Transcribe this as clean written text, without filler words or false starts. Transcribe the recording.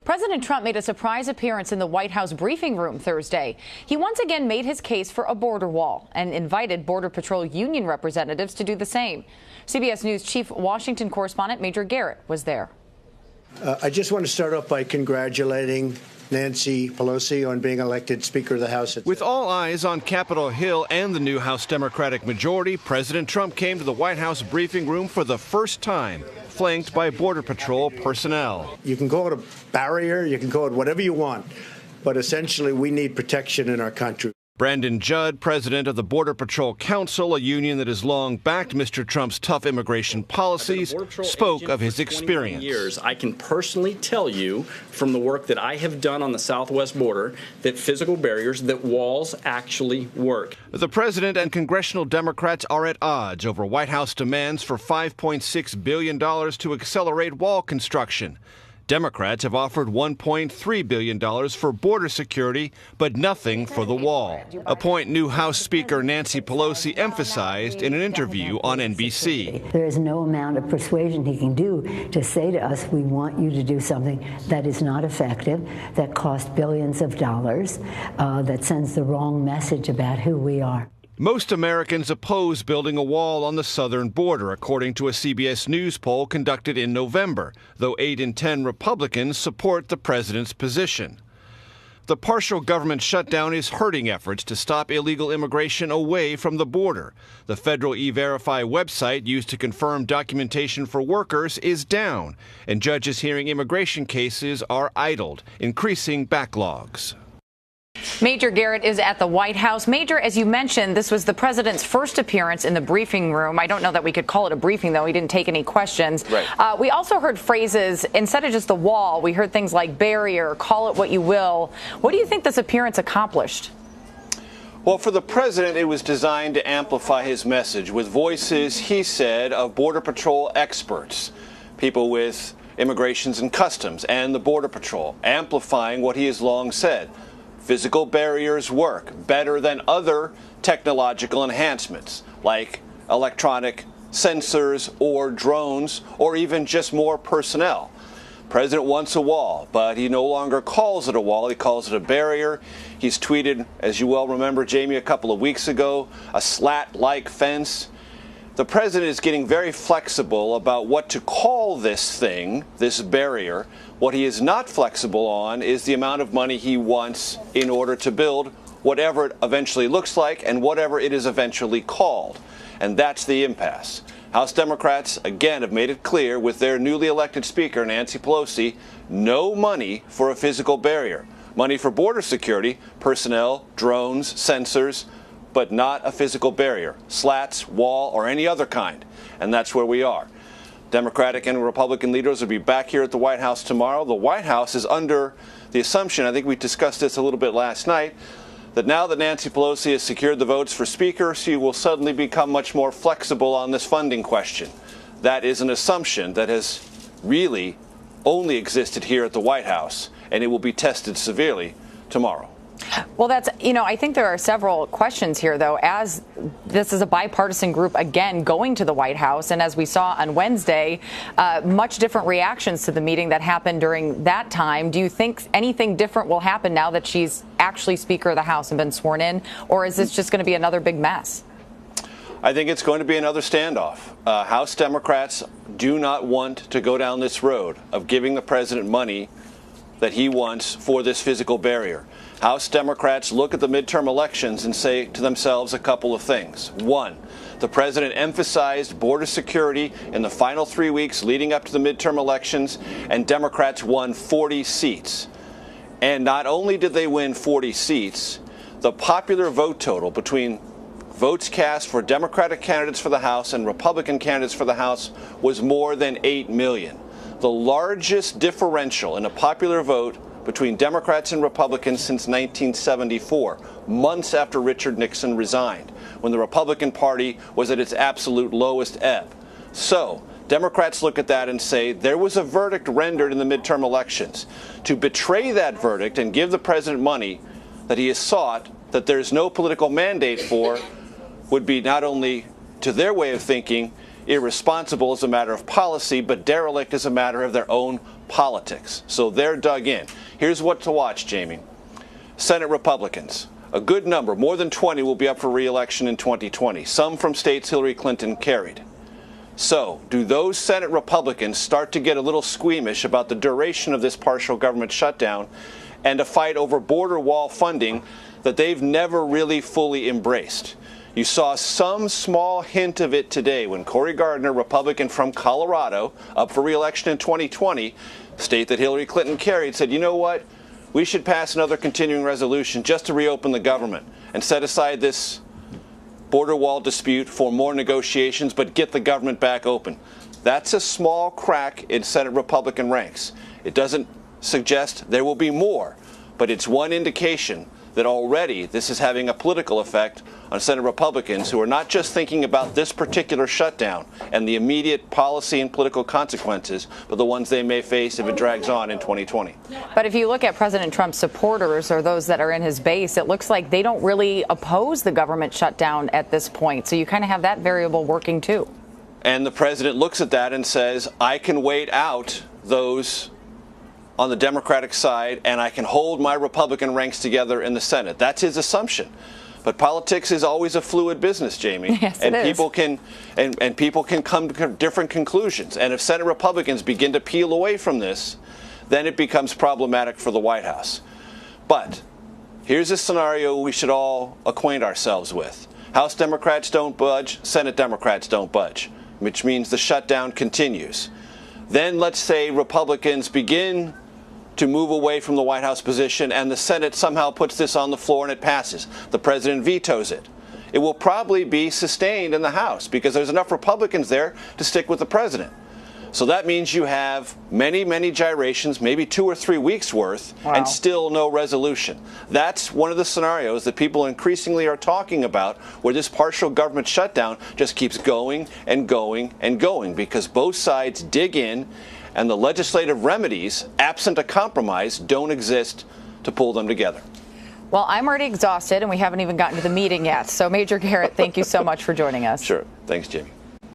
President Trump made a surprise appearance in the White House briefing room Thursday. He once again made his case for a border wall and invited Border Patrol union representatives to do the same. CBS News Chief Washington correspondent Major Garrett was there. I just want to start off by congratulating Nancy Pelosi on being elected Speaker of the House. With all eyes on Capitol Hill and the new House Democratic majority, President Trump came to the White House briefing room for the first time, flanked by Border Patrol personnel. You can call it a barrier, you can call it whatever you want, but essentially we need protection in our country. Brandon Judd, president of the Border Patrol Council, a union that has long backed Mr. Trump's tough immigration policies, spoke of his experience. I can personally tell you from the work that I have done on the southwest border that physical barriers, that walls actually work. The president and congressional Democrats are at odds over White House demands for $5.6 billion to accelerate wall construction. Democrats have offered $1.3 billion for border security, but nothing for the wall, a point new House Speaker Nancy Pelosi emphasized in an interview on NBC. There is no amount of persuasion he can do to say to us, we want you to do something that is not effective, that costs billions of dollars, that sends the wrong message about who we are. Most Americans oppose building a wall on the southern border, according to a CBS News poll conducted in November, though 8 in 10 Republicans support the president's position. The partial government shutdown is hurting efforts to stop illegal immigration away from the border. The federal E-Verify website used to confirm documentation for workers is down, and judges hearing immigration cases are idled, increasing backlogs. Major Garrett is at the White House. Major, as you mentioned, this was the president's first appearance in the briefing room. I don't know that we could call it a briefing, though. He didn't take any questions. Right. We also heard phrases, instead of just the wall, we heard things like barrier, call it what you will. What do you think this appearance accomplished? Well, for the president, it was designed to amplify his message with voices, he said, of Border Patrol experts, people with immigrations and customs and the Border Patrol, amplifying what he has long said. Physical barriers work better than other technological enhancements like electronic sensors or drones or even just more personnel. President wants a wall, but he no longer calls it a wall. He calls it a barrier. He's tweeted, as you well remember, Jamie, a couple of weeks ago, a slat-like fence. The president is getting very flexible about what to call this thing, this barrier. What he is not flexible on is the amount of money he wants in order to build whatever it eventually looks like and whatever it is eventually called. And that's the impasse. House Democrats, again, have made it clear with their newly elected Speaker, Nancy Pelosi, no money for a physical barrier. Money for border security, personnel, drones, sensors, but not a physical barrier, slats, wall, or any other kind. And that's where we are. Democratic and Republican leaders will be back here at the White House tomorrow. The White House is under the assumption, I think we discussed this a little bit last night, that now that Nancy Pelosi has secured the votes for Speaker, she will suddenly become much more flexible on this funding question. That is an assumption that has really only existed here at the White House, and it will be tested severely tomorrow. Well, I think there are several questions here, though, as this is a bipartisan group, again, going to the White House. And as we saw on Wednesday, much different reactions to the meeting that happened during that time. Do you think anything different will happen now that she's actually Speaker of the House and been sworn in? Or is this just going to be another big mess? I think it's going to be another standoff. House Democrats do not want to go down this road of giving the president money that he wants for this physical barrier. House Democrats look at the midterm elections and say to themselves a couple of things. One, the president emphasized border security in the final 3 weeks leading up to the midterm elections, and Democrats won 40 seats. And not only did they win 40 seats, the popular vote total between votes cast for Democratic candidates for the House and Republican candidates for the House was more than 8 million. The largest differential in a popular vote between Democrats and Republicans since 1974, months after Richard Nixon resigned, when the Republican Party was at its absolute lowest ebb. So, Democrats look at that and say there was a verdict rendered in the midterm elections. To betray that verdict and give the president money that he has sought, that there's no political mandate for, would be not only, to their way of thinking, irresponsible as a matter of policy, but derelict as a matter of their own politics. So they're dug in. Here's what to watch, Jamie. Senate Republicans. A good number, more than 20, will be up for re-election in 2020, some from states Hillary Clinton carried. So, do those Senate Republicans start to get a little squeamish about the duration of this partial government shutdown and a fight over border wall funding that they've never really fully embraced? You saw some small hint of it today when Cory Gardner, Republican from Colorado, up for re-election in 2020, state that Hillary Clinton carried, said, you know what? We should pass another continuing resolution just to reopen the government and set aside this border wall dispute for more negotiations, but get the government back open. That's a small crack in Senate Republican ranks. It doesn't suggest there will be more, but it's one indication that already this is having a political effect on Senate Republicans who are not just thinking about this particular shutdown and the immediate policy and political consequences, but the ones they may face if it drags on in 2020. But if you look at President Trump's supporters or those that are in his base, it looks like they don't really oppose the government shutdown at this point. So you kind of have that variable working too. And the president looks at that and says, I can wait out those on the Democratic side, and I can hold my Republican ranks together in the Senate. That's his assumption. But politics is always a fluid business, Jamie. Yes, and it is. people can come to different conclusions. And if Senate Republicans begin to peel away from this, then it becomes problematic for the White House. But here's a scenario we should all acquaint ourselves with. House Democrats don't budge, Senate Democrats don't budge, which means the shutdown continues. Then let's say Republicans begin to move away from the White House position and the Senate somehow puts this on the floor and it passes. The president vetoes it. It will probably be sustained in the House because there's enough Republicans there to stick with the president. So that means you have many, many gyrations, maybe 2 or 3 weeks worth, and still no resolution. That's one of the scenarios that people increasingly are talking about, where this partial government shutdown just keeps going and going and going because both sides dig in and the legislative remedies, absent a compromise, don't exist to pull them together. Well, I'm already exhausted and we haven't even gotten to the meeting yet. So Major Garrett, thank you so much for joining us. Sure. Thanks, Jamie.